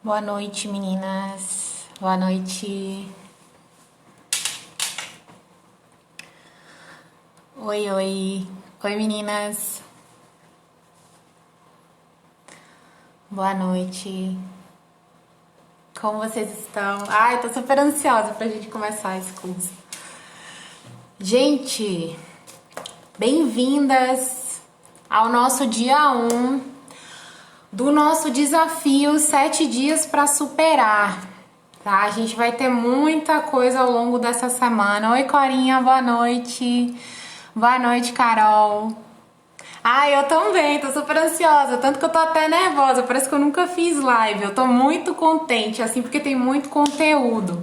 Boa noite, meninas. Boa noite. Oi, oi. Oi, meninas. Boa noite. Como vocês estão? Ai, tô super ansiosa pra gente começar esse curso. Gente, bem-vindas ao nosso dia 1 do nosso desafio 7 dias para superar, tá? A gente vai ter muita coisa ao longo dessa semana. Oi, Corinha, boa noite. Boa noite, Carol. Ai, eu também, tô super ansiosa, tanto que eu tô até nervosa, parece que eu nunca fiz live. Eu tô muito contente, assim, porque tem muito conteúdo.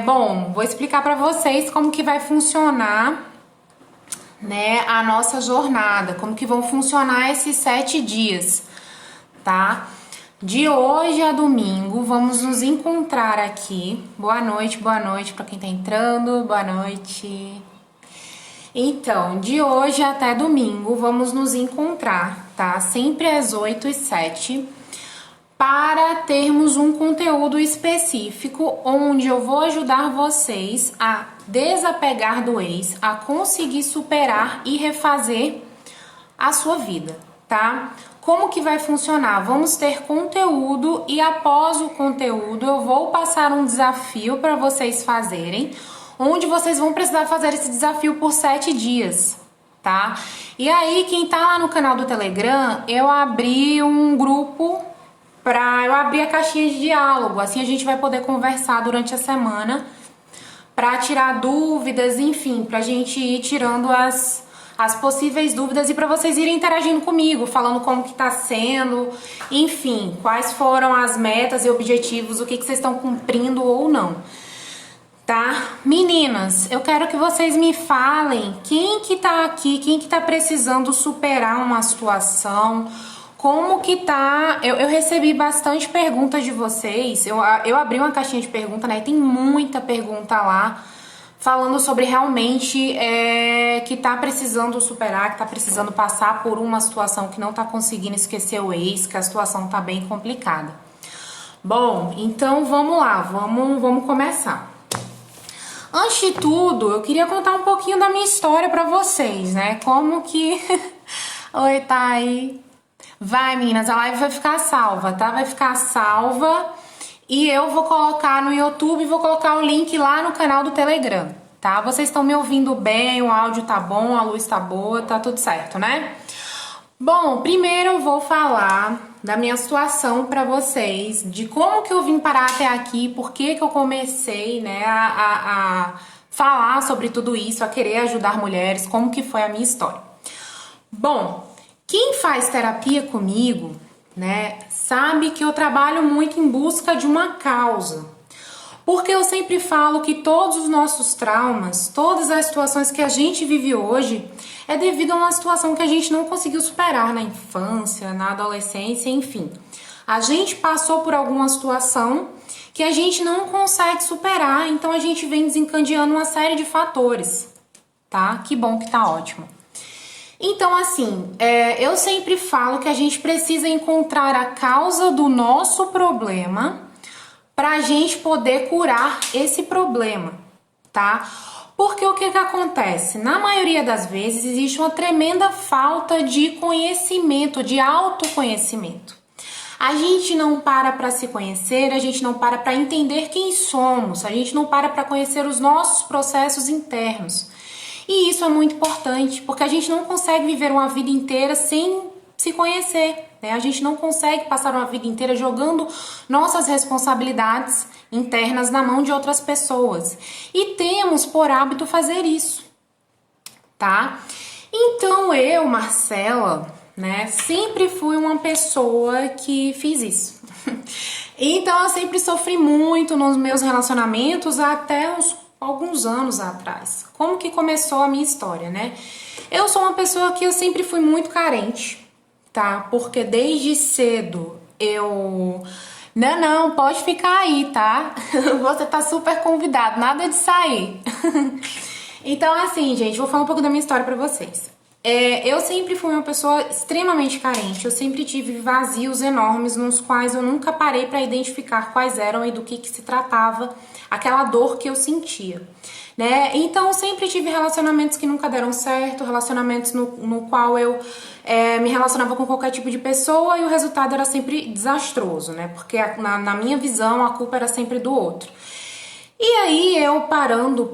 Bom, vou explicar pra vocês como que vai funcionar, né, a nossa jornada, como que vão funcionar esses 7 dias, tá? De hoje a domingo, vamos nos encontrar aqui. Boa noite pra quem tá entrando, boa noite. Então, de hoje até domingo, vamos nos encontrar, tá? Sempre às 8h07, para termos um conteúdo específico, onde eu vou ajudar vocês a desapegar do ex, a conseguir superar e refazer a sua vida, tá? Como que vai funcionar? Vamos ter conteúdo e após o conteúdo eu vou passar um desafio para vocês fazerem, onde vocês vão precisar fazer esse desafio por 7 dias, tá? E aí, quem tá lá no canal do Telegram, eu abri um grupo eu abrir a caixinha de diálogo, assim a gente vai poder conversar durante a semana para tirar dúvidas, enfim, pra gente ir tirando as possíveis dúvidas e para vocês irem interagindo comigo, falando como que tá sendo, enfim, quais foram as metas e objetivos, o que vocês estão cumprindo ou não. Tá? Meninas, eu quero que vocês me falem quem que tá aqui, quem que tá precisando superar uma situação, como que tá. Eu recebi bastante perguntas de vocês, eu abri uma caixinha de pergunta, né, e tem muita pergunta lá, falando sobre realmente que tá precisando superar, que tá precisando passar por uma situação que não tá conseguindo esquecer o ex, que a situação tá bem complicada. Bom, então vamos lá, vamos começar. Antes de tudo, eu queria contar um pouquinho da minha história pra vocês, né? Como que... Oi, Thay. Vai, meninas, a live vai ficar salva, tá? Vai ficar salva e eu vou colocar no YouTube, vou colocar o link lá no canal do Telegram, tá? Vocês estão me ouvindo bem, o áudio tá bom, a luz tá boa, tá tudo certo, né? Bom, primeiro eu vou falar da minha situação pra vocês, de como que eu vim parar até aqui, por que que eu comecei, né, a falar sobre tudo isso, a querer ajudar mulheres, como que foi a minha história. Bom, quem faz terapia comigo, né, sabe que eu trabalho muito em busca de uma causa. Porque eu sempre falo que todos os nossos traumas, todas as situações que a gente vive hoje, é devido a uma situação que a gente não conseguiu superar na infância, na adolescência, enfim. A gente passou por alguma situação que a gente não consegue superar, então a gente vem desencadeando uma série de fatores, tá? Que bom que tá ótimo. Então, assim, eu sempre falo que a gente precisa encontrar a causa do nosso problema pra gente poder curar esse problema, tá? Porque o que que acontece? Na maioria das vezes existe uma tremenda falta de conhecimento, de autoconhecimento. A gente não para se conhecer, a gente não para entender quem somos, a gente não para conhecer os nossos processos internos. E isso é muito importante, porque a gente não consegue viver uma vida inteira sem se conhecer, né? A gente não consegue passar uma vida inteira jogando nossas responsabilidades internas na mão de outras pessoas. E temos por hábito fazer isso, tá? Então eu, Marcela, né, sempre fui uma pessoa que fiz isso. Então eu sempre sofri muito nos meus relacionamentos até alguns anos atrás. Como que começou a minha história, né? Eu sou uma pessoa que eu sempre fui muito carente, tá? Porque desde cedo eu... Não, pode ficar aí, tá? Você tá super convidado, nada de sair. Então, assim, gente, vou falar um pouco da minha história pra vocês. Eu sempre fui uma pessoa extremamente carente, eu sempre tive vazios enormes nos quais eu nunca parei para identificar quais eram e do que se tratava aquela dor que eu sentia, né? Então, eu sempre tive relacionamentos que nunca deram certo, relacionamentos no qual eu me relacionava com qualquer tipo de pessoa e o resultado era sempre desastroso, né? Porque na minha visão a culpa era sempre do outro. E aí eu parando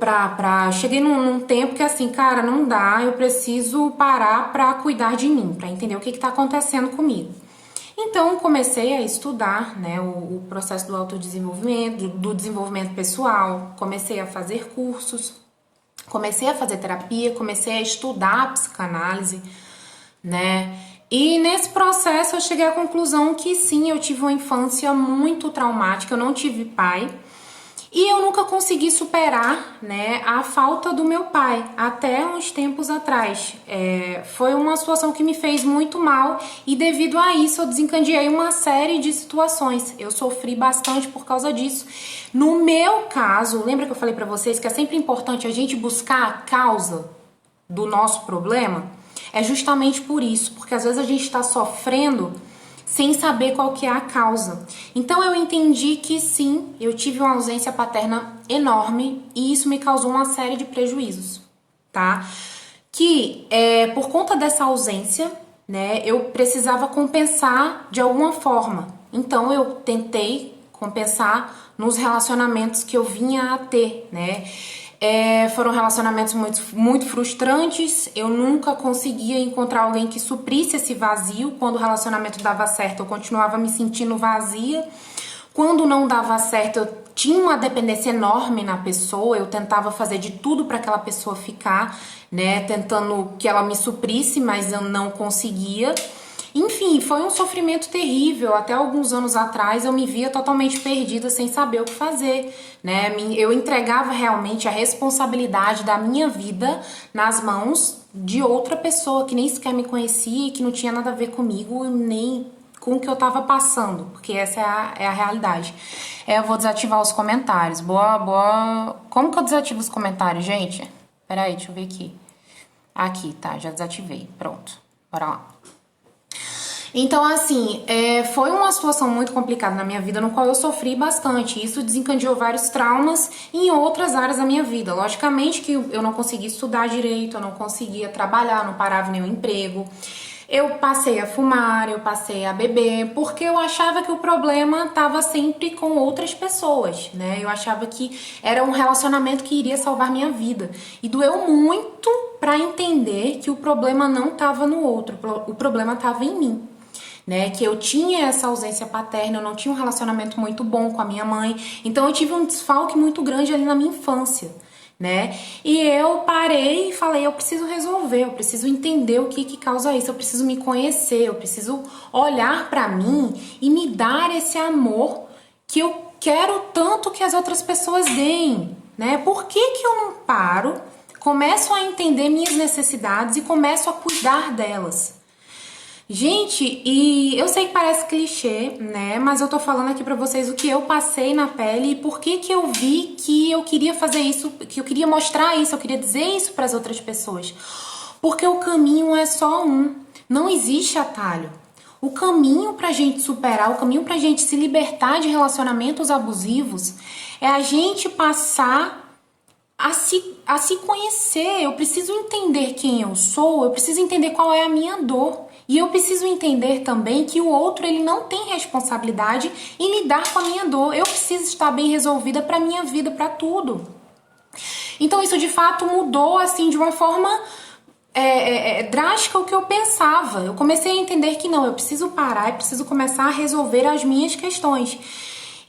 cheguei num tempo que assim, cara, não dá, eu preciso parar pra cuidar de mim, pra entender o que tá acontecendo comigo. Então comecei a estudar, né, o processo do autodesenvolvimento, do desenvolvimento pessoal, comecei a fazer cursos, comecei a fazer terapia, comecei a estudar a psicanálise, né? E nesse processo eu cheguei à conclusão que sim, eu tive uma infância muito traumática, eu não tive pai. E eu nunca consegui superar, né, a falta do meu pai, até uns tempos atrás. Foi uma situação que me fez muito mal e devido a isso eu desencadeei uma série de situações. Eu sofri bastante por causa disso. No meu caso, lembra que eu falei pra vocês que é sempre importante a gente buscar a causa do nosso problema? É justamente por isso, porque às vezes a gente tá sofrendo sem saber qual que é a causa. Então eu entendi que sim, eu tive uma ausência paterna enorme e isso me causou uma série de prejuízos, tá? Que por conta dessa ausência, né, eu precisava compensar de alguma forma. Então eu tentei compensar nos relacionamentos que eu vinha a ter, né? Foram relacionamentos muito frustrantes. Eu nunca conseguia encontrar alguém que suprisse esse vazio. Quando o relacionamento dava certo, eu continuava me sentindo vazia. Quando não dava certo, eu tinha uma dependência enorme na pessoa. Eu tentava fazer de tudo para aquela pessoa ficar, né? Tentando que ela me suprisse, mas eu não conseguia. Enfim, foi um sofrimento terrível. Até alguns anos atrás eu me via totalmente perdida, sem saber o que fazer, né? Eu entregava realmente a responsabilidade da minha vida nas mãos de outra pessoa que nem sequer me conhecia e que não tinha nada a ver comigo, nem com o que eu tava passando, porque essa é a realidade. Eu vou desativar os comentários. Boa. Como que eu desativo os comentários, gente? Peraí, deixa eu ver aqui. Aqui, tá, já desativei. Pronto, bora lá. Então, assim, foi uma situação muito complicada na minha vida, no qual eu sofri bastante. Isso desencadeou vários traumas em outras áreas da minha vida. Logicamente que eu não conseguia estudar direito, eu não conseguia trabalhar, não parava nenhum emprego. Eu passei a fumar, eu passei a beber, porque eu achava que o problema estava sempre com outras pessoas, né? Eu achava que era um relacionamento que iria salvar minha vida. E doeu muito pra entender que o problema não estava no outro, o problema estava em mim. Né, que eu tinha essa ausência paterna, eu não tinha um relacionamento muito bom com a minha mãe, então eu tive um desfalque muito grande ali na minha infância, né? E eu parei e falei, eu preciso resolver, eu preciso entender o que causa isso, eu preciso me conhecer, eu preciso olhar pra mim e me dar esse amor que eu quero tanto que as outras pessoas deem, né? Por que eu não paro, começo a entender minhas necessidades e começo a cuidar delas? Gente, e eu sei que parece clichê, né? Mas eu tô falando aqui pra vocês o que eu passei na pele e por que eu vi que eu queria fazer isso, que eu queria mostrar isso, eu queria dizer isso pras outras pessoas. Porque o caminho é só um, não existe atalho. O caminho pra gente superar, o caminho pra gente se libertar de relacionamentos abusivos é a gente passar a se conhecer. Eu preciso entender quem eu sou, eu preciso entender qual é a minha dor. E eu preciso entender também que o outro ele não tem responsabilidade em lidar com a minha dor. Eu preciso estar bem resolvida para minha vida, para tudo. Então isso de fato mudou assim de uma forma drástica o que eu pensava. Eu comecei a entender que não, eu preciso parar, eu preciso começar a resolver as minhas questões.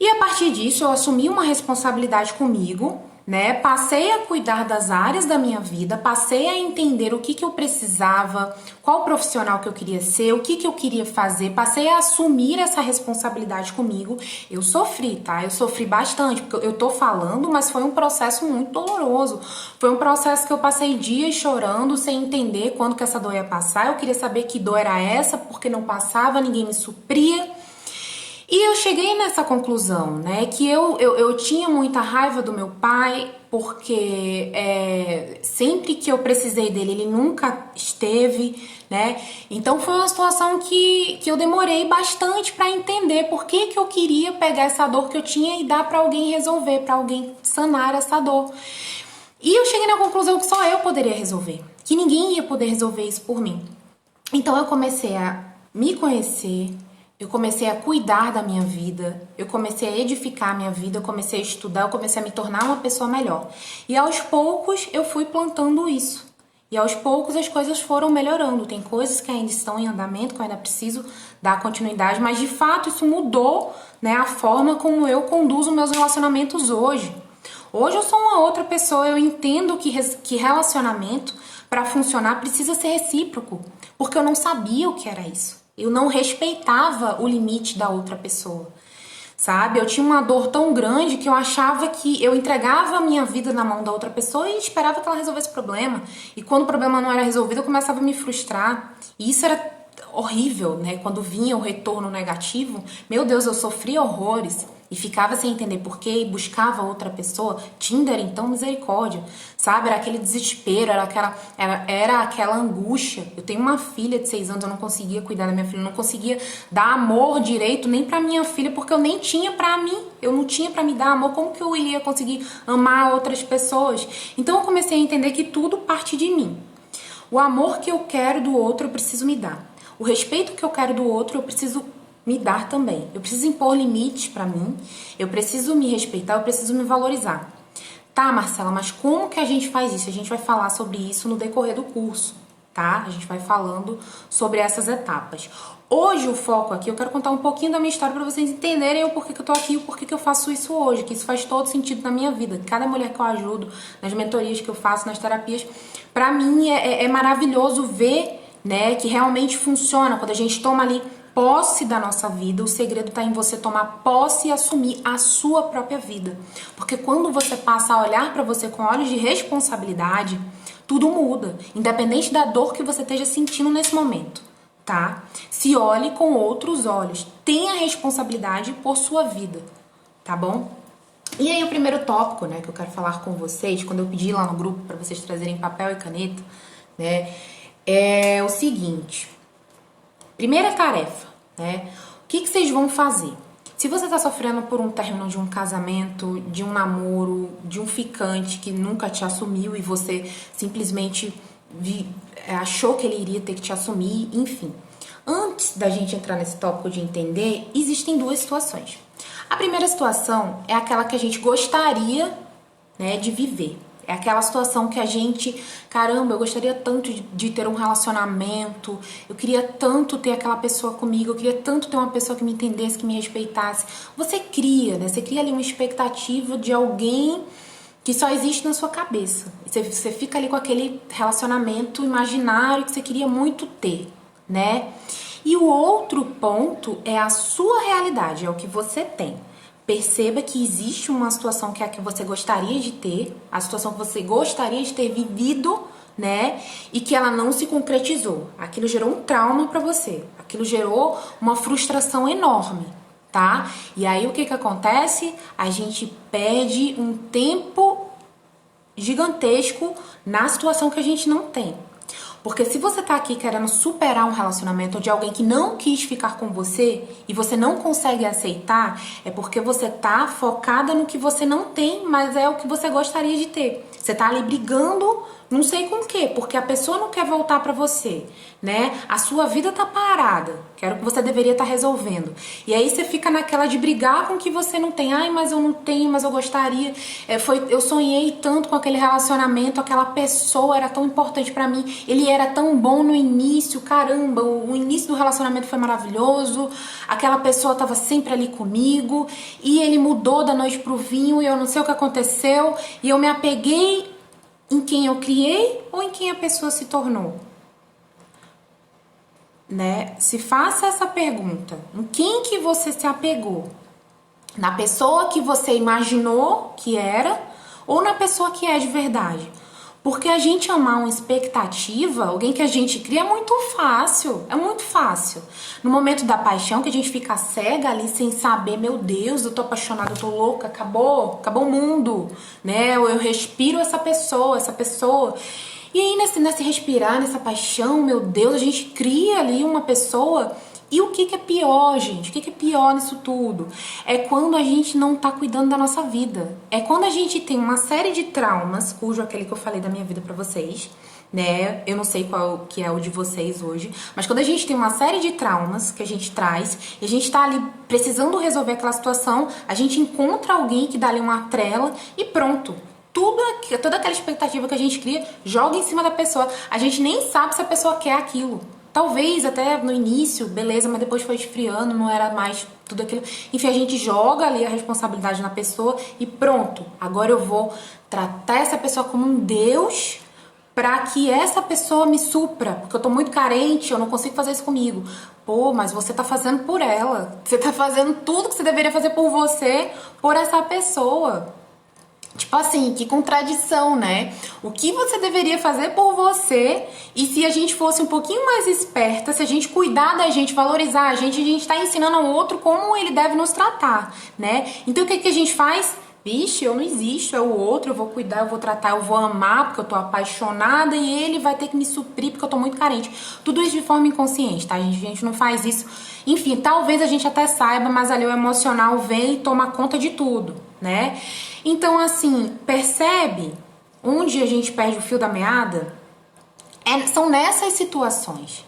E a partir disso eu assumi uma responsabilidade comigo, né? Passei a cuidar das áreas da minha vida, passei a entender o que eu precisava, qual profissional que eu queria ser, o que eu queria fazer, passei a assumir essa responsabilidade comigo. Eu sofri, tá? Eu sofri bastante, porque eu tô falando, mas foi um processo muito doloroso. Foi um processo que eu passei dias chorando, sem entender quando que essa dor ia passar. Eu queria saber que dor era essa, porque não passava, ninguém me supria. E eu cheguei nessa conclusão, né, que eu tinha muita raiva do meu pai porque sempre que eu precisei dele, ele nunca esteve, né? Então foi uma situação que eu demorei bastante para entender por que eu queria pegar essa dor que eu tinha e dar para alguém resolver, para alguém sanar essa dor. E eu cheguei na conclusão que só eu poderia resolver, que ninguém ia poder resolver isso por mim. Então eu comecei a me conhecer, eu comecei a cuidar da minha vida, eu comecei a edificar a minha vida, eu comecei a estudar, eu comecei a me tornar uma pessoa melhor. E aos poucos eu fui plantando isso. E aos poucos as coisas foram melhorando. Tem coisas que ainda estão em andamento, que eu ainda preciso dar continuidade, mas de fato isso mudou, né, a forma como eu conduzo meus relacionamentos hoje. Hoje eu sou uma outra pessoa, eu entendo que relacionamento, para funcionar, precisa ser recíproco, porque eu não sabia o que era isso. Eu não respeitava o limite da outra pessoa, sabe? Eu tinha uma dor tão grande que eu achava que eu entregava a minha vida na mão da outra pessoa e esperava que ela resolvesse o problema. E quando o problema não era resolvido, eu começava a me frustrar. E isso era horrível, né? Quando vinha o retorno negativo, meu Deus, eu sofria horrores. E ficava sem entender por quê e buscava outra pessoa. Tinder, então, misericórdia, sabe? Era aquele desespero, era aquela angústia. Eu tenho uma filha de 6 anos, eu não conseguia cuidar da minha filha, eu não conseguia dar amor direito nem pra minha filha, porque eu nem tinha pra mim. Eu não tinha pra me dar amor, como que eu iria conseguir amar outras pessoas? Então eu comecei a entender que tudo parte de mim. O amor que eu quero do outro, eu preciso me dar. O respeito que eu quero do outro, eu preciso me dar também. Eu preciso impor limites pra mim, eu preciso me respeitar, eu preciso me valorizar. Tá, Marcela, mas como que a gente faz isso? A gente vai falar sobre isso no decorrer do curso, tá? A gente vai falando sobre essas etapas. Hoje o foco aqui, eu quero contar um pouquinho da minha história pra vocês entenderem o porquê que eu tô aqui e o porquê que eu faço isso hoje, que isso faz todo sentido na minha vida. Cada mulher que eu ajudo, nas mentorias que eu faço, nas terapias, pra mim é maravilhoso ver, né, que realmente funciona quando a gente toma ali posse da nossa vida. O segredo está em você tomar posse e assumir a sua própria vida. Porque quando você passa a olhar para você com olhos de responsabilidade, tudo muda, independente da dor que você esteja sentindo nesse momento, tá? Se olhe com outros olhos, tenha responsabilidade por sua vida, tá bom? E aí o primeiro tópico, né, que eu quero falar com vocês, quando eu pedi lá no grupo para vocês trazerem papel e caneta, né, é o seguinte. Primeira tarefa, né? O que vocês vão fazer? Se você tá sofrendo por um término de um casamento, de um namoro, de um ficante que nunca te assumiu e você simplesmente achou que ele iria ter que te assumir, enfim. Antes da gente entrar nesse tópico de entender, existem duas situações. A primeira situação é aquela que a gente gostaria, né, de viver. É aquela situação que a gente, caramba, eu gostaria tanto de ter um relacionamento, eu queria tanto ter aquela pessoa comigo, eu queria tanto ter uma pessoa que me entendesse, que me respeitasse. Você cria, né? Você cria ali uma expectativa de alguém que só existe na sua cabeça. Você fica ali com aquele relacionamento imaginário que você queria muito ter, né? E o outro ponto é a sua realidade, é o que você tem. Perceba que existe uma situação que é a que você gostaria de ter, a situação que você gostaria de ter vivido, né? E que ela não se concretizou. Aquilo gerou um trauma pra você. Aquilo gerou uma frustração enorme, tá? E aí o que acontece? A gente perde um tempo gigantesco na situação que a gente não tem. Porque se você tá aqui querendo superar um relacionamento de alguém que não quis ficar com você e você não consegue aceitar, é porque você tá focada no que você não tem, mas é o que você gostaria de ter. Você tá ali brigando, não sei com o quê, porque a pessoa não quer voltar pra você, né? A sua vida tá parada, que era o que você deveria estar resolvendo. E aí você fica naquela de brigar com o que você não tem. Ai, mas eu não tenho, mas eu gostaria. Eu sonhei tanto com aquele relacionamento, aquela pessoa era tão importante pra mim, ele era tão bom no início, caramba, o início do relacionamento foi maravilhoso, aquela pessoa tava sempre ali comigo, e ele mudou da noite pro vinho, e eu não sei o que aconteceu, e eu me apeguei em quem eu criei ou em quem a pessoa se tornou, né? Se faça essa pergunta, em quem que você se apegou? Na pessoa que você imaginou que era ou na pessoa que é de verdade? Porque a gente amar uma expectativa, alguém que a gente cria, é muito fácil. É muito fácil. No momento da paixão, que a gente fica cega ali sem saber, meu Deus, eu tô apaixonada, eu tô louca, acabou o mundo, né? Eu respiro essa pessoa. E aí, nesse respirar, nessa paixão, meu Deus, a gente cria ali uma pessoa. E o que é pior, gente? O que é pior nisso tudo? É quando a gente não tá cuidando da nossa vida. É quando a gente tem uma série de traumas, cujo aquele que eu falei da minha vida pra vocês, né? Eu não sei qual que é o de vocês hoje, mas quando a gente tem uma série de traumas que a gente traz e a gente tá ali precisando resolver aquela situação, a gente encontra alguém que dá ali uma trela e pronto. Toda aquela expectativa que a gente cria, joga em cima da pessoa. A gente nem sabe se a pessoa quer aquilo. Talvez até no início, beleza, mas depois foi esfriando, não era mais tudo aquilo. Enfim, a gente joga ali a responsabilidade na pessoa e pronto. Agora eu vou tratar essa pessoa como um Deus pra que essa pessoa me supra. Porque eu tô muito carente, eu não consigo fazer isso comigo. Pô, mas você tá fazendo por ela. Você tá fazendo tudo que você deveria fazer por você, por essa pessoa. Tipo assim, que contradição, né? O que você deveria fazer por você, e se a gente fosse um pouquinho mais esperta, se a gente cuidar da gente, valorizar a gente tá ensinando ao outro como ele deve nos tratar, né? Então o que a gente faz? Vixe, eu não existo, é o outro, eu vou cuidar, eu vou tratar, eu vou amar porque eu tô apaixonada e ele vai ter que me suprir porque eu tô muito carente. Tudo isso de forma inconsciente, tá? A gente não faz isso. Enfim, talvez a gente até saiba, mas ali o emocional vem e toma conta de tudo, né? Então, assim, percebe onde a gente perde o fio da meada? São nessas situações.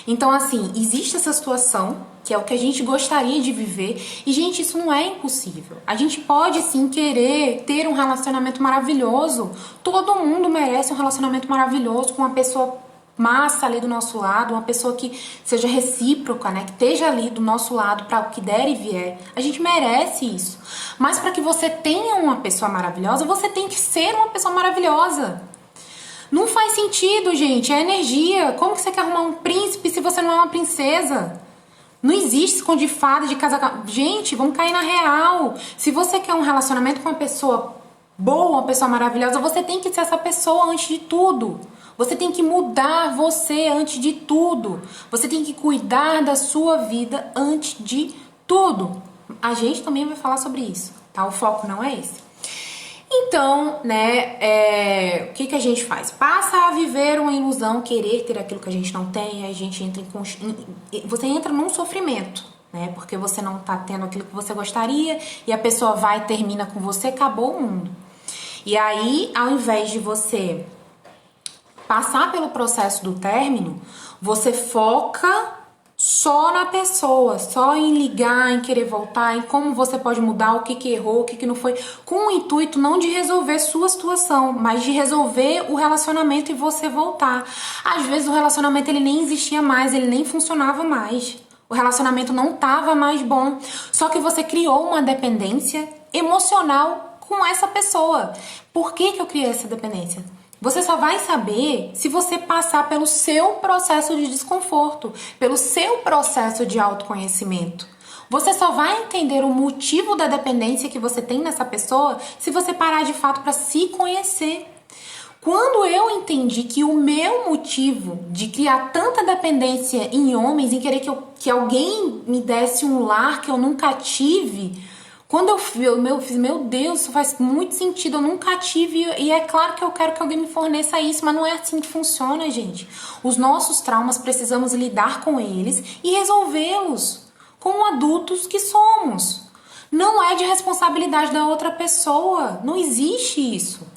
Então, assim, existe essa situação, que é o que a gente gostaria de viver, e, gente, isso não é impossível. A gente pode, sim, querer ter um relacionamento maravilhoso. Todo mundo merece um relacionamento maravilhoso com uma pessoa massa ali do nosso lado, uma pessoa que seja recíproca, né, que esteja ali do nosso lado para o que der e vier. A gente merece isso. Mas para que você tenha uma pessoa maravilhosa, você tem que ser uma pessoa maravilhosa. Não faz sentido, gente, é energia. Como que você quer arrumar um príncipe se você não é uma princesa? Não existe esconde fada de casa. Gente, vamos cair na real. Se você quer um relacionamento com uma pessoa boa, uma pessoa maravilhosa, você tem que ser essa pessoa antes de tudo. Você tem que mudar você antes de tudo. Você tem que cuidar da sua vida antes de tudo. A gente também vai falar sobre isso, tá? O foco não é esse. Então, né, o que a gente faz? Passa a viver uma ilusão, querer ter aquilo que a gente não tem, a gente entra você entra num sofrimento, né? Porque você não tá tendo aquilo que você gostaria e a pessoa vai e termina com você, acabou o mundo. E aí, ao invés de você passar pelo processo do término, você foca só na pessoa, só em ligar, em querer voltar, em como você pode mudar, o que errou, o que não foi, com o intuito não de resolver sua situação, mas de resolver o relacionamento e você voltar. Às vezes o relacionamento ele nem existia mais, ele nem funcionava mais. O relacionamento não estava mais bom, só que você criou uma dependência emocional com essa pessoa. Por que eu criei essa dependência? Você só vai saber se você passar pelo seu processo de desconforto, pelo seu processo de autoconhecimento. Você só vai entender o motivo da dependência que você tem nessa pessoa se você parar de fato para se conhecer. Quando eu entendi que o meu motivo de criar tanta dependência em homens, em querer que alguém me desse um lar que eu nunca tive, quando eu fiz, meu Deus, isso faz muito sentido, eu nunca tive, e é claro que eu quero que alguém me forneça isso, mas não é assim que funciona, gente. Os nossos traumas, precisamos lidar com eles e resolvê-los como adultos que somos. Não é de responsabilidade da outra pessoa, não existe isso.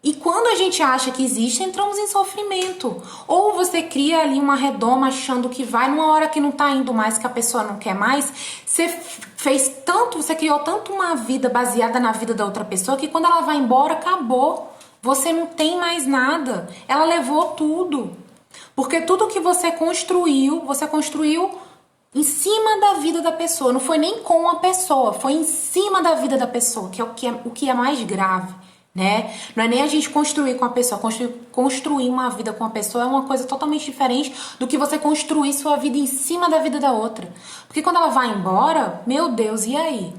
E quando a gente acha que existe, entramos em sofrimento. Ou você cria ali uma redoma achando que vai, numa hora que não tá indo mais, que a pessoa não quer mais, você criou tanto uma vida baseada na vida da outra pessoa, que quando ela vai embora, acabou. Você não tem mais nada. Ela levou tudo. Porque tudo que você construiu em cima da vida da pessoa. Não foi nem com a pessoa, foi em cima da vida da pessoa, que é o que é mais grave. Né? Não é nem a gente construir com a pessoa, construir uma vida com a pessoa é uma coisa totalmente diferente do que você construir sua vida em cima da vida da outra. Porque quando ela vai embora, meu Deus, e aí?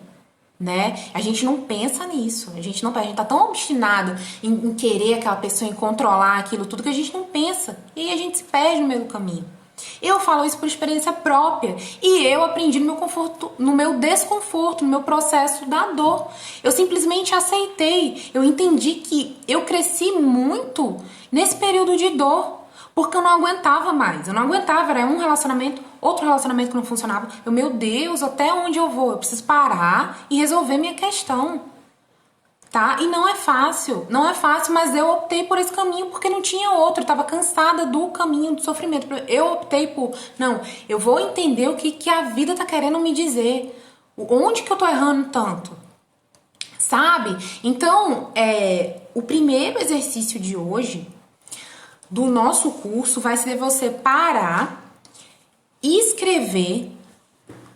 né? A gente não pensa nisso, a gente tá tão obstinado em querer aquela pessoa, em controlar aquilo tudo, que a gente não pensa. E aí a gente se perde no meio do caminho. Eu falo isso por experiência própria e eu aprendi no meu conforto, no meu desconforto, no meu processo da dor. Eu simplesmente aceitei, eu entendi que eu cresci muito nesse período de dor, porque eu não aguentava mais, eu não aguentava, era um relacionamento, outro relacionamento que não funcionava. Meu Deus, até onde eu vou? Eu preciso parar e resolver minha questão. Tá? E não é fácil, mas eu optei por esse caminho porque não tinha outro, eu tava cansada do caminho do sofrimento. Eu optei por, não, eu vou entender o que a vida tá querendo me dizer, onde que eu tô errando tanto, sabe? Então, o primeiro exercício de hoje do nosso curso vai ser você parar, escrever,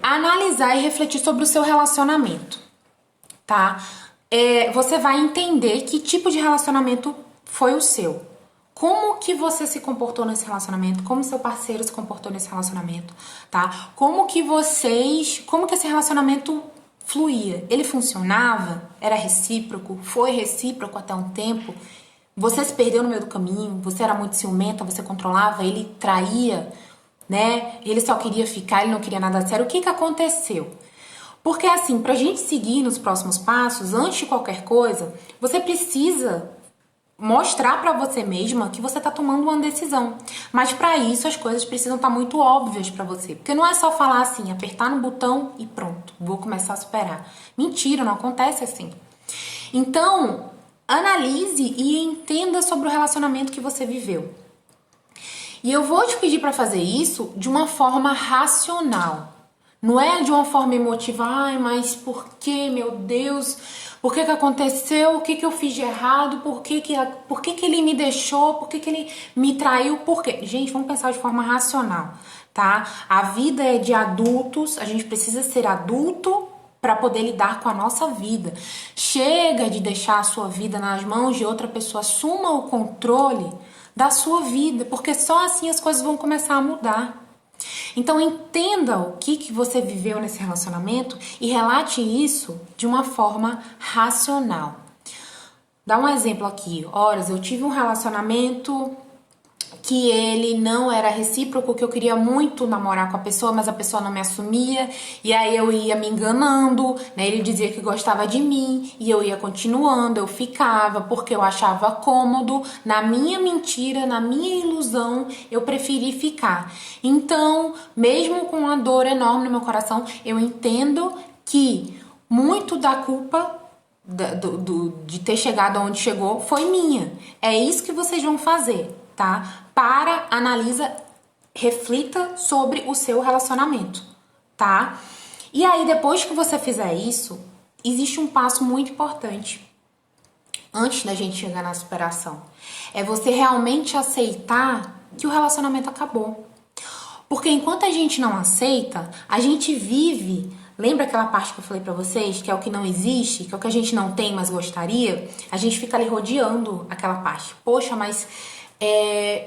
analisar e refletir sobre o seu relacionamento, tá? Você vai entender que tipo de relacionamento foi o seu. Como que você se comportou nesse relacionamento, como seu parceiro se comportou nesse relacionamento, tá? Como que esse relacionamento fluía? Ele funcionava? Era recíproco? Foi recíproco até um tempo? Você se perdeu no meio do caminho? Você era muito ciumenta? Você controlava? Ele traía, né? Ele só queria ficar, ele não queria nada sério. O que que aconteceu? Porque assim, pra gente seguir nos próximos passos, antes de qualquer coisa, você precisa mostrar pra você mesma que você tá tomando uma decisão. Mas pra isso as coisas precisam estar muito óbvias pra você. Porque não é só falar assim, apertar no botão e pronto, vou começar a superar. Mentira, não acontece assim. Então, analise e entenda sobre o relacionamento que você viveu. E eu vou te pedir pra fazer isso de uma forma racional. Não é de uma forma emotiva, ai, mas por que, meu Deus? Por que que aconteceu? O que que eu fiz de errado? Por que que ele me deixou? Por que que ele me traiu? Por quê? Gente, vamos pensar de forma racional, tá? A vida é de adultos, a gente precisa ser adulto para poder lidar com a nossa vida. Chega de deixar a sua vida nas mãos de outra pessoa, assuma o controle da sua vida, porque só assim as coisas vão começar a mudar. Então entenda o que você viveu nesse relacionamento e relate isso de uma forma racional. Dá um exemplo aqui. Olha, eu tive um relacionamento que ele não era recíproco, que eu queria muito namorar com a pessoa, mas a pessoa não me assumia, e aí eu ia me enganando, né? Ele dizia que gostava de mim, e eu ia continuando, eu ficava, porque eu achava cômodo, na minha mentira, na minha ilusão, eu preferi ficar. Então, mesmo com uma dor enorme no meu coração, eu entendo que muito da culpa de ter chegado onde chegou foi minha. É isso que vocês vão fazer, tá? Analisa, reflita sobre o seu relacionamento, tá? E aí, depois que você fizer isso, existe um passo muito importante antes da gente chegar na superação. É você realmente aceitar que o relacionamento acabou. Porque enquanto a gente não aceita, a gente vive... Lembra aquela parte que eu falei pra vocês, que é o que não existe, que é o que a gente não tem, mas gostaria? A gente fica ali rodeando aquela parte. Poxa, mas...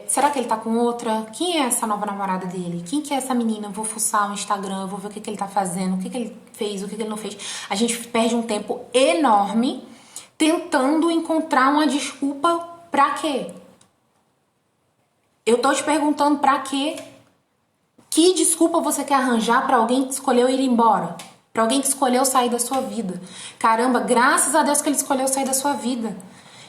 será que ele tá com outra? Quem é essa nova namorada dele? Quem que é essa menina? Eu vou fuçar o Instagram, eu vou ver o que ele tá fazendo, o que ele fez, o que ele não fez. A gente perde um tempo enorme tentando encontrar uma desculpa pra quê? Eu tô te perguntando pra quê? Que desculpa você quer arranjar pra alguém que escolheu ir embora? Pra alguém que escolheu sair da sua vida? Caramba, graças a Deus que ele escolheu sair da sua vida.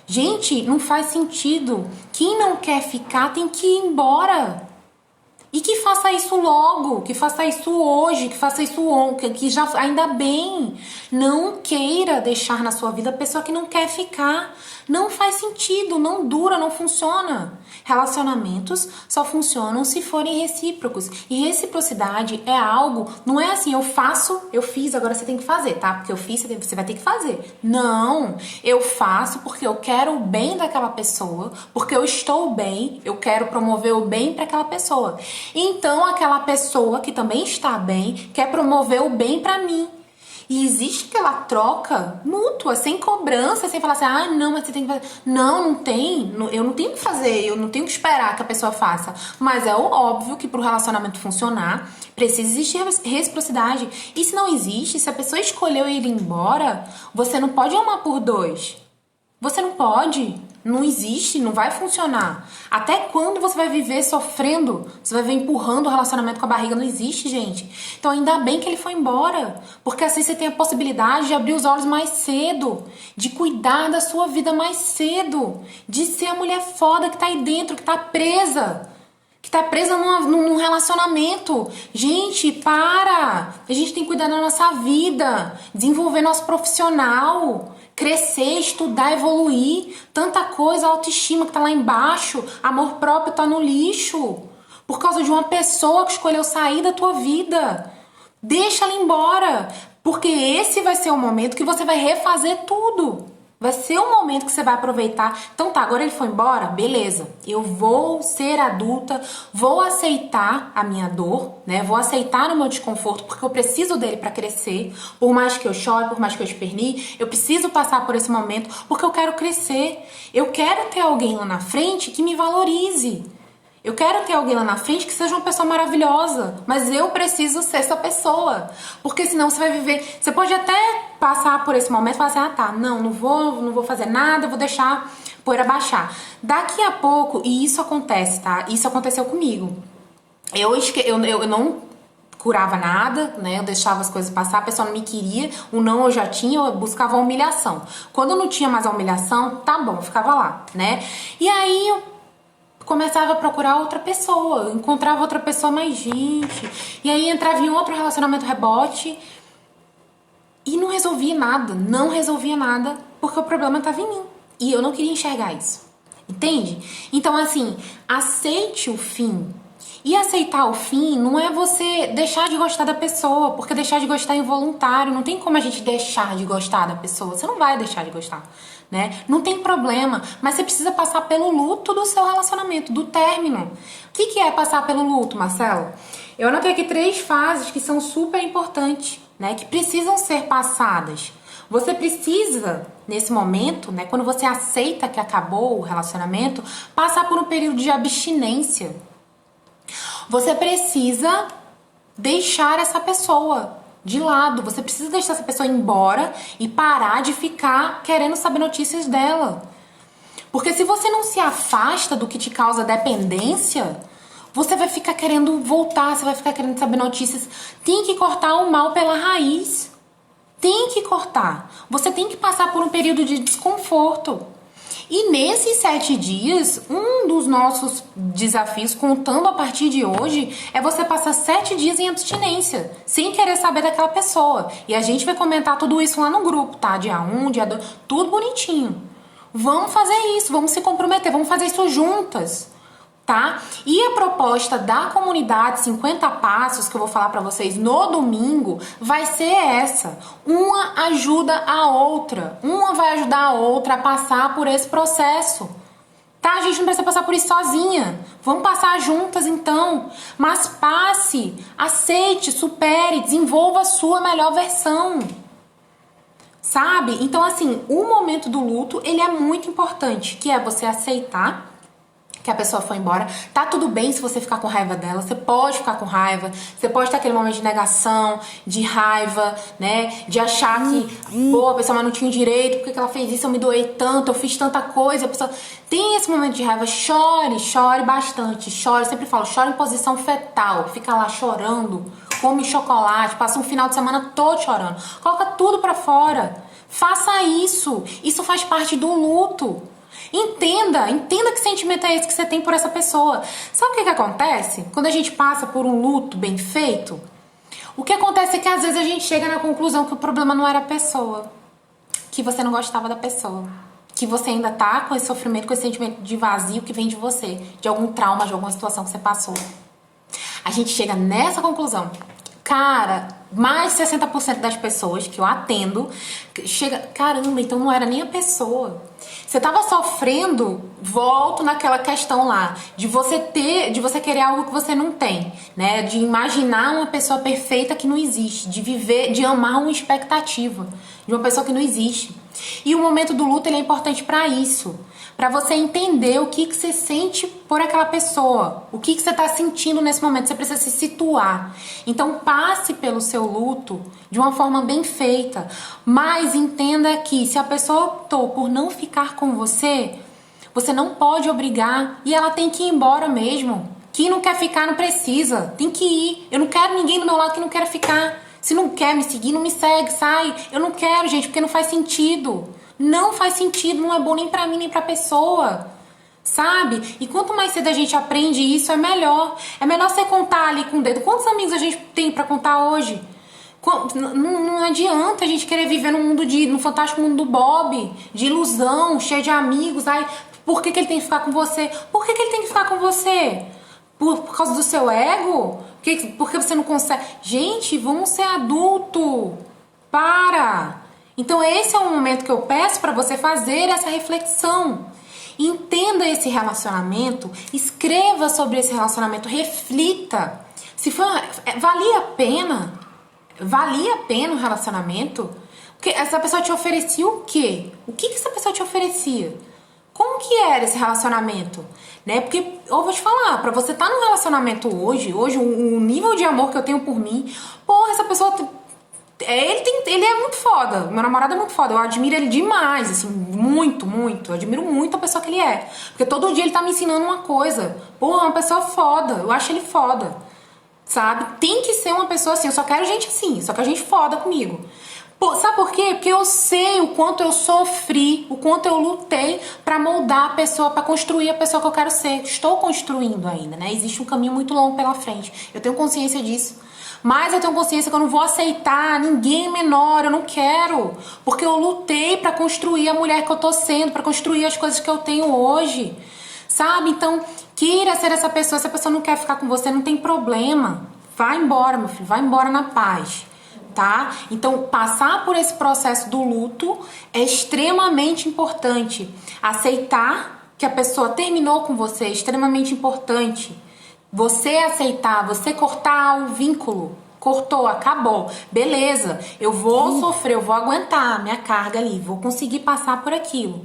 Gente, não faz sentido. Quem não quer ficar tem que ir embora. E que faça isso logo, que faça isso hoje, que faça isso ontem, que já ainda bem. Não queira deixar na sua vida a pessoa que não quer ficar. Não faz sentido, não dura, não funciona. Relacionamentos só funcionam se forem recíprocos. E reciprocidade é algo, não é assim, eu faço, eu fiz, agora você tem que fazer, tá? Porque eu fiz, você vai ter que fazer. Não, eu faço porque eu quero o bem daquela pessoa, porque eu estou bem, eu quero promover o bem para aquela pessoa. Então aquela pessoa que também está bem quer promover o bem para mim. E existe aquela troca mútua, sem cobrança, sem falar assim, ah, não, mas você tem que fazer. Não, não tem. Eu não tenho que fazer, eu não tenho que esperar que a pessoa faça. Mas é óbvio que pro relacionamento funcionar, precisa existir reciprocidade. E se não existe, se a pessoa escolheu ir embora, você não pode amar por dois. Você não pode. Não existe, não vai funcionar. Até quando você vai viver sofrendo? Você vai viver empurrando o relacionamento com a barriga? Não existe, gente. Então ainda bem que ele foi embora. Porque assim você tem a possibilidade de abrir os olhos mais cedo. De cuidar da sua vida mais cedo. De ser a mulher foda que tá aí dentro, que tá presa. Que tá presa num relacionamento. Gente, para! A gente tem que cuidar da nossa vida. Desenvolver nosso profissional. Crescer, estudar, evoluir. Tanta coisa, autoestima que tá lá embaixo. Amor próprio tá no lixo. Por causa de uma pessoa que escolheu sair da tua vida. Deixa ela embora. Porque esse vai ser o momento que você vai refazer tudo. Vai ser o momento que você vai aproveitar. Então tá, agora ele foi embora? Beleza. Eu vou ser adulta, vou aceitar a minha dor, né? Vou aceitar o meu desconforto, porque eu preciso dele pra crescer. Por mais que eu chore, por mais que eu espernie, eu preciso passar por esse momento, porque eu quero crescer. Eu quero ter alguém lá na frente que me valorize. Eu quero ter alguém lá na frente que seja uma pessoa maravilhosa, mas eu preciso ser essa pessoa, porque senão você vai viver, você pode até passar por esse momento e falar assim, ah tá, não vou fazer nada, vou deixar a poeira baixar. Daqui a pouco, e isso acontece, tá? Isso aconteceu comigo. Eu não curava nada, né? Eu deixava as coisas passar, a pessoa não me queria, o não eu já tinha, eu buscava a humilhação. Quando eu não tinha mais a humilhação, tá bom, eu ficava lá, né? E aí eu começava a procurar outra pessoa, eu encontrava outra pessoa mais gente, e aí entrava em outro relacionamento rebote e não resolvia nada, porque o problema estava em mim e eu não queria enxergar isso, entende? Então assim, aceite o fim. E aceitar o fim não é você deixar de gostar da pessoa, porque deixar de gostar é involuntário, não tem como a gente deixar de gostar da pessoa, você não vai deixar de gostar, né? Não tem problema, mas você precisa passar pelo luto do seu relacionamento, do término. O que é passar pelo luto, Marcelo? Eu anotei aqui 3 fases que são super importantes, né? Que precisam ser passadas. Você precisa, nesse momento, né? Quando você aceita que acabou o relacionamento, passar por um período de abstinência. Você precisa deixar essa pessoa de lado. Você precisa deixar essa pessoa embora e parar de ficar querendo saber notícias dela. Porque se você não se afasta do que te causa dependência, você vai ficar querendo voltar, você vai ficar querendo saber notícias. Tem que cortar o mal pela raiz. Tem que cortar. Você tem que passar por um período de desconforto. E nesses 7 dias, um dos nossos desafios, contando a partir de hoje, é você passar 7 dias em abstinência, sem querer saber daquela pessoa. E a gente vai comentar tudo isso lá no grupo, tá? Dia 1, dia 2, tudo bonitinho. Vamos fazer isso, vamos se comprometer, vamos fazer isso juntas, tá? E a proposta da comunidade 50 passos que eu vou falar pra vocês no domingo vai ser essa. Uma ajuda a outra. Uma vai ajudar a outra a passar por esse processo. Tá? A gente não precisa passar por isso sozinha. Vamos passar juntas então. Mas passe, aceite, supere, desenvolva a sua melhor versão. Sabe? Então assim, o momento do luto, ele é muito importante, que é você aceitar que a pessoa foi embora. Tá tudo bem se você ficar com raiva dela, você pode ficar com raiva, você pode ter aquele momento de negação, de raiva, né, de achar que, pô, a pessoa mas não tinha direito, por que ela fez isso, eu me doei tanto, eu fiz tanta coisa, a pessoa tem esse momento de raiva, chore bastante, chore, eu sempre falo, chore em posição fetal, fica lá chorando, come chocolate, passa um final de semana todo chorando, coloca tudo pra fora, faça isso faz parte do luto. Entenda que sentimento é esse que você tem por essa pessoa. Sabe o que acontece? Quando a gente passa por um luto bem feito, o que acontece é que às vezes a gente chega na conclusão que o problema não era a pessoa, que você não gostava da pessoa, que você ainda tá com esse sofrimento, com esse sentimento de vazio que vem de você, de algum trauma, de alguma situação que você passou. A gente chega nessa conclusão. Cara, mais de 60% das pessoas que eu atendo chega, caramba, então não era nem a pessoa. Você tava sofrendo, volto naquela questão lá, de você querer algo que você não tem, né? De imaginar uma pessoa perfeita que não existe, de viver, de amar uma expectativa de uma pessoa que não existe. E o momento do luto, ele é importante para isso. Pra você entender o que você sente por aquela pessoa. O que você tá sentindo nesse momento. Você precisa se situar. Então passe pelo seu luto de uma forma bem feita. Mas entenda que se a pessoa optou por não ficar com você, você não pode obrigar. E ela tem que ir embora mesmo. Quem não quer ficar não precisa. Tem que ir. Eu não quero ninguém do meu lado que não queira ficar. Se não quer me seguir, não me segue, sai. Eu não quero, gente, porque não faz sentido. Não faz sentido, não é bom nem pra mim, nem pra pessoa, sabe? E quanto mais cedo a gente aprende isso, é melhor. É melhor você contar ali com o dedo. Quantos amigos a gente tem pra contar hoje? Não adianta a gente querer viver no fantástico mundo do Bob, de ilusão, cheio de amigos. Ai, por que ele tem que ficar com você? Por que ele tem que ficar com você? Por causa do seu ego? Porque você não consegue? Gente, vamos ser adulto. Para! Então esse é o momento que eu peço para você fazer essa reflexão. Entenda esse relacionamento, escreva sobre esse relacionamento, reflita. Se for, valia a pena? Valia a pena o relacionamento? Porque essa pessoa te oferecia o quê? O que essa pessoa te oferecia? Como que era esse relacionamento? Né? Porque eu vou te falar, pra você estar num relacionamento hoje o nível de amor que eu tenho por mim, porra, essa pessoa... Ele é muito foda, meu namorado é muito foda, eu admiro ele demais, assim, muito, muito, eu admiro muito a pessoa que ele é, porque todo dia ele tá me ensinando uma coisa, pô, é uma pessoa foda, eu acho ele foda, sabe, tem que ser uma pessoa assim, eu só quero gente assim, só quero gente foda comigo. Pô, sabe por quê? Porque eu sei o quanto eu sofri, o quanto eu lutei pra moldar a pessoa, pra construir a pessoa que eu quero ser, estou construindo ainda, né, existe um caminho muito longo pela frente, eu tenho consciência disso. Mas eu tenho consciência que eu não vou aceitar ninguém menor, eu não quero. Porque eu lutei pra construir a mulher que eu tô sendo, pra construir as coisas que eu tenho hoje. Sabe? Então, queira ser essa pessoa. Se a pessoa não quer ficar com você, não tem problema. Vai embora, meu filho, vai embora na paz. Tá? Então, passar por esse processo do luto é extremamente importante. Aceitar que a pessoa terminou com você é extremamente importante. Você aceitar, você cortar o vínculo, cortou, acabou, beleza, eu vou sofrer, eu vou aguentar minha carga ali, vou conseguir passar por aquilo,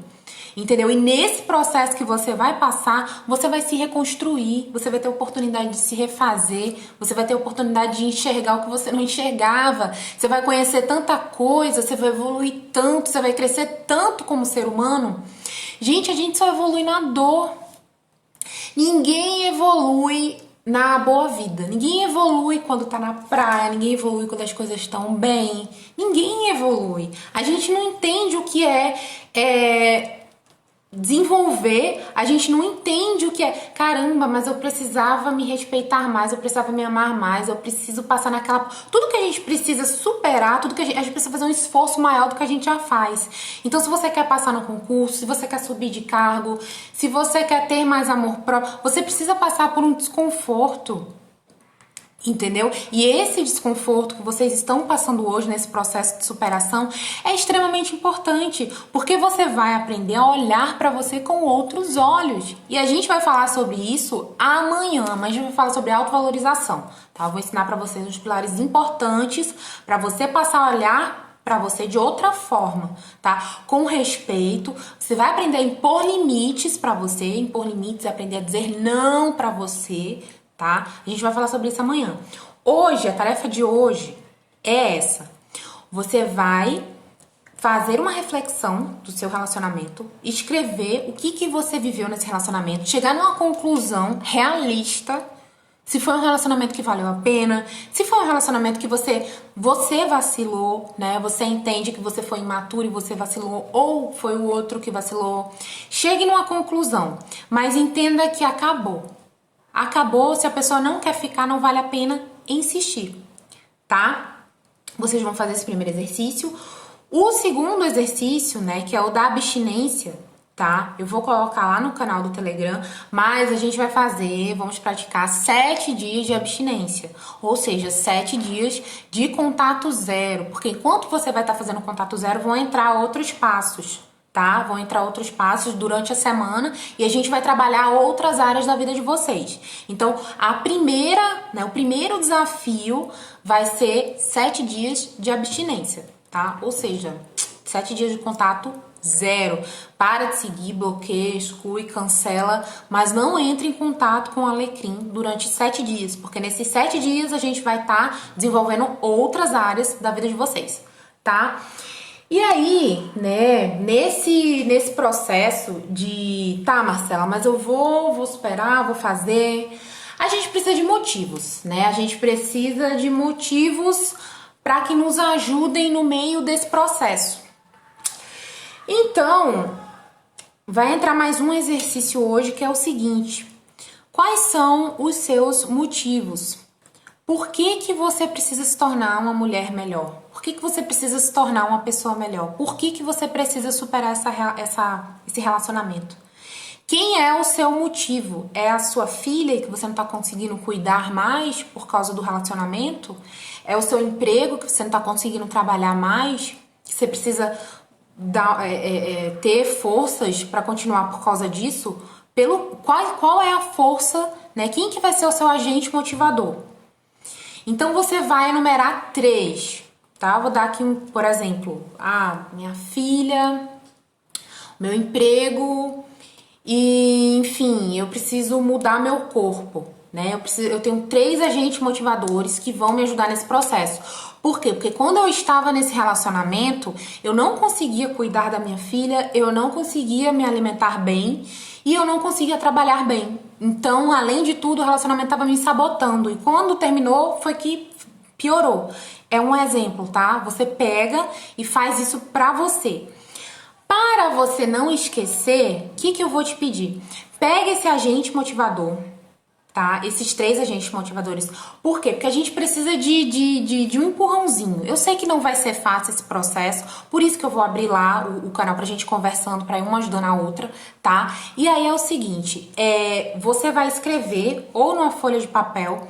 entendeu? E nesse processo que você vai passar, você vai se reconstruir, você vai ter oportunidade de se refazer, você vai ter oportunidade de enxergar o que você não enxergava, você vai conhecer tanta coisa, você vai evoluir tanto, você vai crescer tanto como ser humano. Gente, a gente só evolui na dor. Ninguém evolui na boa vida. Ninguém evolui quando tá na praia. Ninguém evolui quando as coisas estão bem. Ninguém evolui. A gente não entende o que é desenvolver. A gente não entende o que é. Caramba, mas eu precisava me respeitar mais. Eu precisava me amar mais. Eu preciso passar naquela... Tudo que a gente precisa superar, tudo que a gente precisa fazer um esforço maior do que a gente já faz. Então, se você quer passar no concurso, se você quer subir de cargo, se você quer ter mais amor próprio, você precisa passar por um desconforto. Entendeu? E esse desconforto que vocês estão passando hoje nesse processo de superação é extremamente importante, porque você vai aprender a olhar para você com outros olhos. E a gente vai falar sobre isso amanhã, mas a gente vai falar sobre autovalorização, tá? Eu vou ensinar para vocês os pilares importantes para você passar a olhar para você de outra forma, tá? Com respeito, você vai aprender a impor limites para você, impor limites, aprender a dizer não para você, tá? A gente vai falar sobre isso amanhã. Hoje, a tarefa de hoje é essa. Você vai fazer uma reflexão do seu relacionamento, escrever o que você viveu nesse relacionamento, chegar numa conclusão realista, se foi um relacionamento que valeu a pena, se foi um relacionamento que você vacilou, né? Você entende que você foi imaturo e você vacilou, ou foi o outro que vacilou. Chegue numa conclusão, mas entenda que acabou. Acabou, se a pessoa não quer ficar, não vale a pena insistir, tá? Vocês vão fazer esse primeiro exercício. O segundo exercício, né, que é o da abstinência, tá? Eu vou colocar lá no canal do Telegram, mas a gente vai vamos praticar 7 dias de abstinência, ou seja, 7 dias de contato zero, porque enquanto você vai estar fazendo contato zero, vão entrar outros passos, tá? Vão entrar outros passos durante a semana e a gente vai trabalhar outras áreas da vida de vocês. Então, o primeiro desafio vai ser 7 dias de abstinência, tá? Ou seja, 7 dias de contato zero. Para de seguir, bloqueia, exclui, cancela, mas não entre em contato com o Alecrim durante 7 dias, porque nesses 7 dias a gente vai estar desenvolvendo outras áreas da vida de vocês, tá? E aí, né, nesse processo de, tá, Marcela, mas eu vou superar, vou fazer, a gente precisa de motivos, né? A gente precisa de motivos para que nos ajudem no meio desse processo. Então, vai entrar mais um exercício hoje que é o seguinte: quais são os seus motivos? Por que você precisa se tornar uma mulher melhor? Por que você precisa se tornar uma pessoa melhor? Por que você precisa superar esse relacionamento? Quem é o seu motivo? É a sua filha que você não está conseguindo cuidar mais por causa do relacionamento? É o seu emprego que você não está conseguindo trabalhar mais? Que você precisa ter forças para continuar por causa disso? Qual é a força, né? Quem que vai ser o seu agente motivador? Então você vai enumerar 3, tá? Vou dar aqui por exemplo, minha filha, meu emprego e, enfim, eu preciso mudar meu corpo, né? Eu tenho 3 agentes motivadores que vão me ajudar nesse processo. Por quê? Porque quando eu estava nesse relacionamento, eu não conseguia cuidar da minha filha, eu não conseguia me alimentar bem e eu não conseguia trabalhar bem. Então, além de tudo, o relacionamento estava me sabotando. E quando terminou, foi que piorou. É um exemplo, tá? Você pega e faz isso pra você. Para você não esquecer, o que eu vou te pedir? Pega esse agente motivador, tá? Esses 3 agentes motivadores. Por quê? Porque a gente precisa de um empurrãozinho. Eu sei que não vai ser fácil esse processo, por isso que eu vou abrir lá o canal pra gente conversando, pra uma ajudando a outra, tá? E aí é o seguinte, você vai escrever ou numa folha de papel.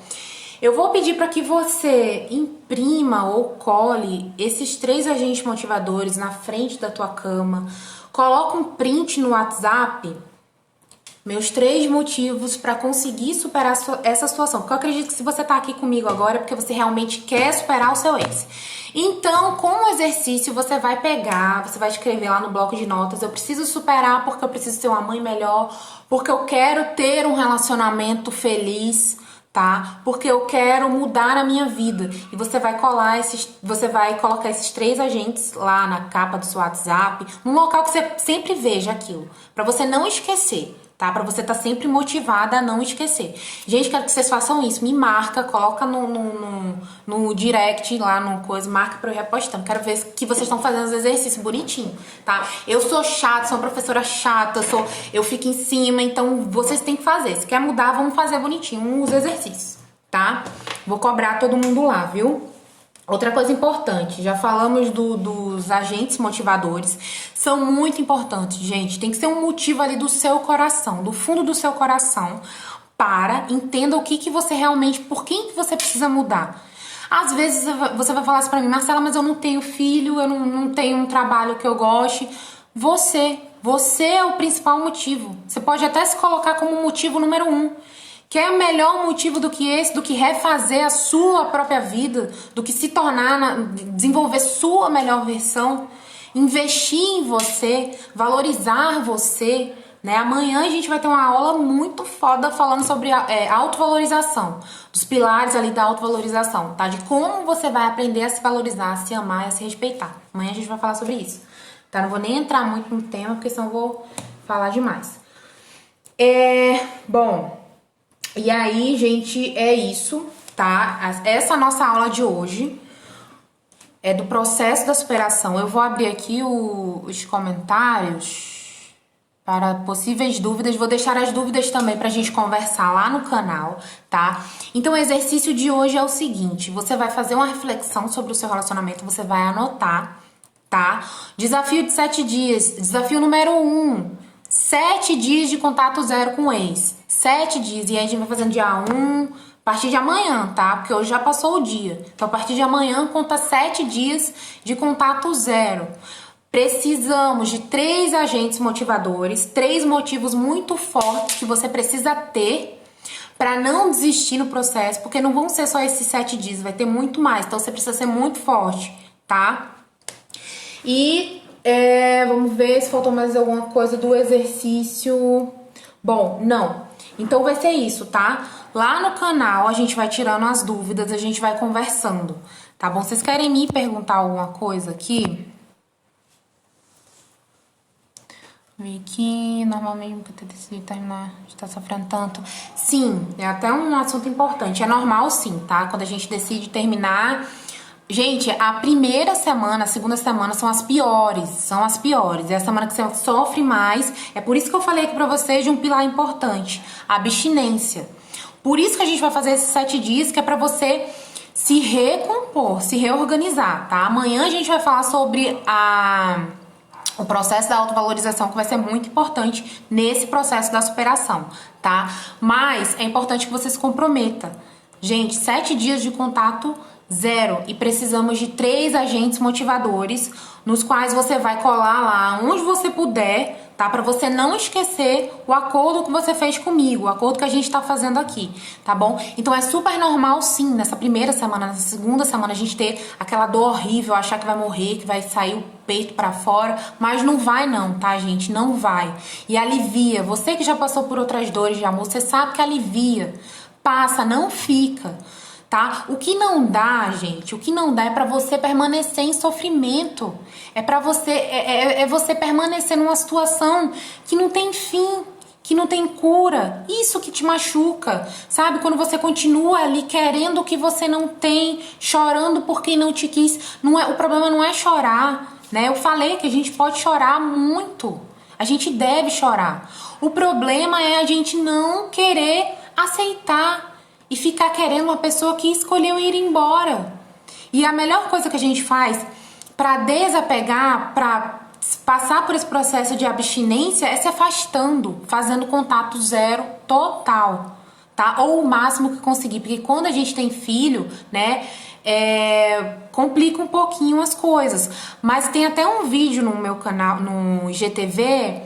Eu vou pedir para que você imprima ou cole esses 3 agentes motivadores na frente da tua cama. Coloca um print no WhatsApp. Meus 3 motivos para conseguir superar essa situação. Porque eu acredito que se você tá aqui comigo agora é porque você realmente quer superar o seu ex. Então, com o exercício, você vai escrever lá no bloco de notas: eu preciso superar porque eu preciso ser uma mãe melhor, porque eu quero ter um relacionamento feliz, tá? Porque eu quero mudar a minha vida. E você vai colocar esses 3 agentes lá na capa do seu WhatsApp, num local que você sempre veja aquilo, para você não esquecer, tá? Pra você estar sempre motivada a não esquecer. Gente, quero que vocês façam isso. Me marca, coloca no direct lá, no coisa, marca pra eu ir repostando. Quero ver que vocês estão fazendo os exercícios bonitinho, tá? Eu sou chata, sou uma professora chata, eu fico em cima, então vocês têm que fazer. Se quer mudar, vamos fazer bonitinho os exercícios, tá? Vou cobrar todo mundo lá, viu? Outra coisa importante, já falamos dos agentes motivadores, são muito importantes, gente. Tem que ser um motivo ali do seu coração, do fundo do seu coração, entenda o que você realmente, por quem que você precisa mudar. Às vezes você vai falar assim pra mim: Marcela, mas eu não tenho filho, eu não tenho um trabalho que eu goste. Você é o principal motivo. Você pode até se colocar como motivo número 1. Quer melhor motivo do que esse, do que refazer a sua própria vida, do que se tornar, desenvolver sua melhor versão, investir em você, valorizar você, né? Amanhã a gente vai ter uma aula muito foda falando sobre autovalorização, dos pilares ali da autovalorização, tá? De como você vai aprender a se valorizar, a se amar e a se respeitar. Amanhã a gente vai falar sobre isso, tá? Não vou nem entrar muito no tema, porque senão eu vou falar demais. Bom... E aí, gente, é isso, tá? Essa nossa aula de hoje é do processo da superação. Eu vou abrir aqui os comentários para possíveis dúvidas. Vou deixar as dúvidas também pra gente conversar lá no canal, tá? Então, o exercício de hoje é o seguinte: você vai fazer uma reflexão sobre o seu relacionamento, você vai anotar, tá? Desafio de 7 dias. Desafio número 1. 7 dias de contato zero com o ex. 7 dias. E aí a gente vai fazendo dia 1, a partir de amanhã, tá? Porque hoje já passou o dia. Então, a partir de amanhã, conta 7 dias de contato zero. Precisamos de 3 agentes motivadores, 3 motivos muito fortes que você precisa ter para não desistir no processo, porque não vão ser só esses 7 dias, vai ter muito mais. Então, você precisa ser muito forte, tá? E vamos ver se faltou mais alguma coisa do exercício. Bom, não. Então vai ser isso, tá? Lá no canal a gente vai tirando as dúvidas, a gente vai conversando, tá bom? Vocês querem me perguntar alguma coisa aqui? Ver aqui, normalmente porque eu decidi terminar, está sofrendo tanto. Sim, é até um assunto importante. É normal sim, tá? Quando a gente decide terminar. Gente, a primeira semana, a segunda semana são as piores, É a semana que você sofre mais. É por isso que eu falei aqui pra vocês de um pilar importante, a abstinência. Por isso que a gente vai fazer esses 7 dias, que é pra você se recompor, se reorganizar, tá? Amanhã a gente vai falar sobre o processo da autovalorização, que vai ser muito importante nesse processo da superação, tá? Mas é importante que você se comprometa. Gente, 7 dias de contato zero, e precisamos de 3 agentes motivadores, nos quais você vai colar lá onde você puder, tá? Pra você não esquecer o acordo que você fez comigo, o acordo que a gente tá fazendo aqui, tá bom? Então é super normal sim, nessa primeira semana, nessa segunda semana, a gente ter aquela dor horrível, achar que vai morrer, que vai sair o peito pra fora, mas não vai não, tá, gente? Não vai. E alivia. Você que já passou por outras dores de amor, você sabe que alivia. Passa, não fica. Tá? O que não dá, gente, o que não dá é pra você permanecer em sofrimento. É para você você permanecer numa situação que não tem fim, que não tem cura. Isso que te machuca, sabe? Quando você continua ali querendo o que você não tem, chorando por quem não te quis. O problema não é chorar, né? Eu falei que a gente pode chorar muito. A gente deve chorar. O problema é a gente não querer aceitar e ficar querendo uma pessoa que escolheu ir embora. E a melhor coisa que a gente faz para desapegar, para passar por esse processo de abstinência, é se afastando, fazendo contato zero total, tá? Ou o máximo que conseguir, porque quando a gente tem filho, né, complica um pouquinho as coisas. Mas tem até um vídeo no meu canal, no IGTV,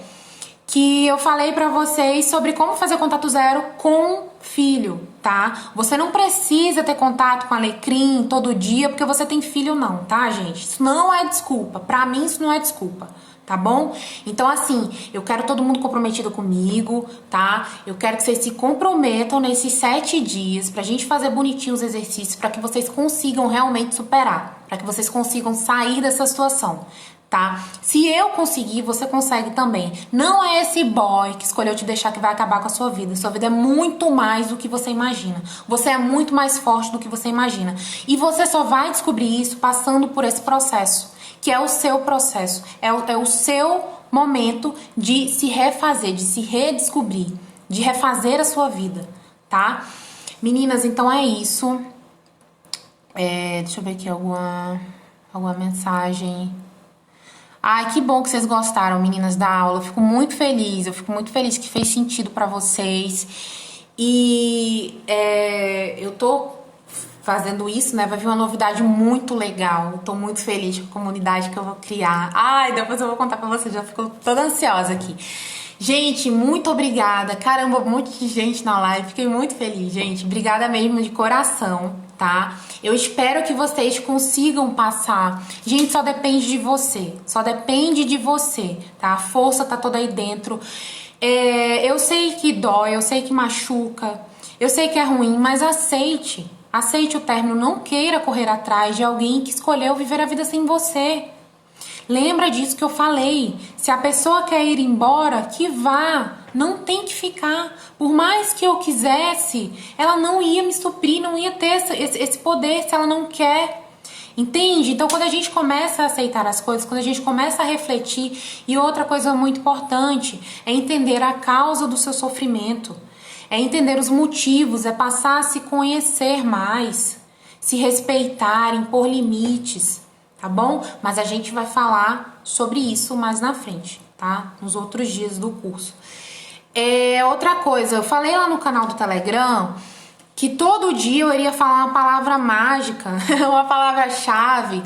que eu falei pra vocês sobre como fazer contato zero com filho, tá? Você não precisa ter contato com alecrim todo dia porque você tem filho não, tá, gente? Isso não é desculpa. Pra mim isso não é desculpa, tá bom? Então assim, eu quero todo mundo comprometido comigo, tá? Eu quero que vocês se comprometam nesses 7 dias pra gente fazer bonitinho os exercícios pra que vocês consigam realmente superar, pra que vocês consigam sair dessa situação. Tá? Se eu conseguir, você consegue também. Não é esse boy que escolheu te deixar que vai acabar com a sua vida. Sua vida é muito mais do que você imagina. Você é muito mais forte do que você imagina. E você só vai descobrir isso passando por esse processo, que é o seu processo. É o seu momento de se refazer, de se redescobrir, de refazer a sua vida, tá? Meninas, então é isso. Deixa eu ver aqui alguma mensagem. Ai, que bom que vocês gostaram, meninas, da aula. Eu fico muito feliz que fez sentido pra vocês. E eu tô fazendo isso, né? Vai vir uma novidade muito legal. Tô muito feliz com a comunidade que eu vou criar. Ai, depois eu vou contar pra vocês, já fico toda ansiosa aqui. Gente, muito obrigada. Caramba, um monte de gente na live. Fiquei muito feliz, gente. Obrigada mesmo de coração, tá? Eu espero que vocês consigam passar. Gente, só depende de você. Só depende de você, tá? A força tá toda aí dentro. Eu sei que dói, eu sei que machuca, eu sei que é ruim, mas aceite. Aceite o término. Não queira correr atrás de alguém que escolheu viver a vida sem você. Lembra disso que eu falei. Se a pessoa quer ir embora, que vá. Não tem que ficar. Por mais que eu quisesse, ela não ia me suprir, não ia ter esse poder se ela não quer. Entende? Então, quando a gente começa a aceitar as coisas, quando a gente começa a refletir, e outra coisa muito importante, é entender a causa do seu sofrimento. É entender os motivos, é passar a se conhecer mais, se respeitar, impor limites. Tá bom? Mas a gente vai falar sobre isso mais na frente, tá? Nos outros dias do curso. Outra coisa, eu falei lá no canal do Telegram que todo dia eu iria falar uma palavra mágica, uma palavra-chave,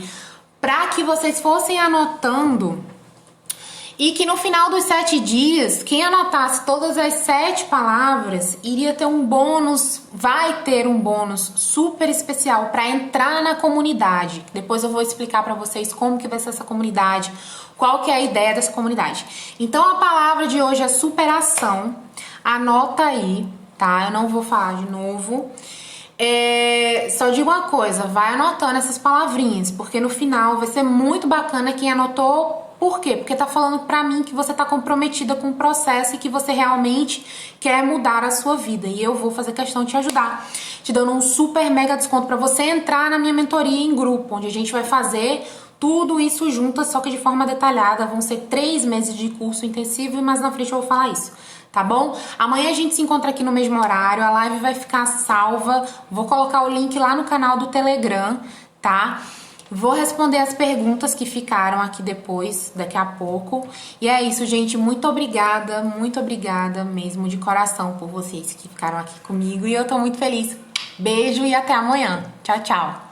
para que vocês fossem anotando e que no final dos 7 dias, quem anotasse todas as 7 palavras iria ter um bônus, vai ter um bônus super especial para entrar na comunidade. Depois eu vou explicar para vocês como que vai ser essa comunidade, qual que é a ideia dessa comunidade. Então a palavra de hoje é superação. Anota aí, tá? Eu não vou falar de novo. Só digo uma coisa, vai anotando essas palavrinhas, porque no final vai ser muito bacana quem anotou. Por quê? Porque tá falando pra mim que você tá comprometida com o processo e que você realmente quer mudar a sua vida. E eu vou fazer questão de te ajudar, te dando um super mega desconto pra você entrar na minha mentoria em grupo, onde a gente vai fazer tudo isso juntas, só que de forma detalhada. Vão ser 3 meses de curso intensivo, mas na frente eu vou falar isso, tá bom? Amanhã a gente se encontra aqui no mesmo horário, a live vai ficar salva, vou colocar o link lá no canal do Telegram, tá? Vou responder as perguntas que ficaram aqui depois, daqui a pouco. E é isso, gente. Muito obrigada mesmo de coração por vocês que ficaram aqui comigo. E eu tô muito feliz. Beijo e até amanhã. Tchau, tchau.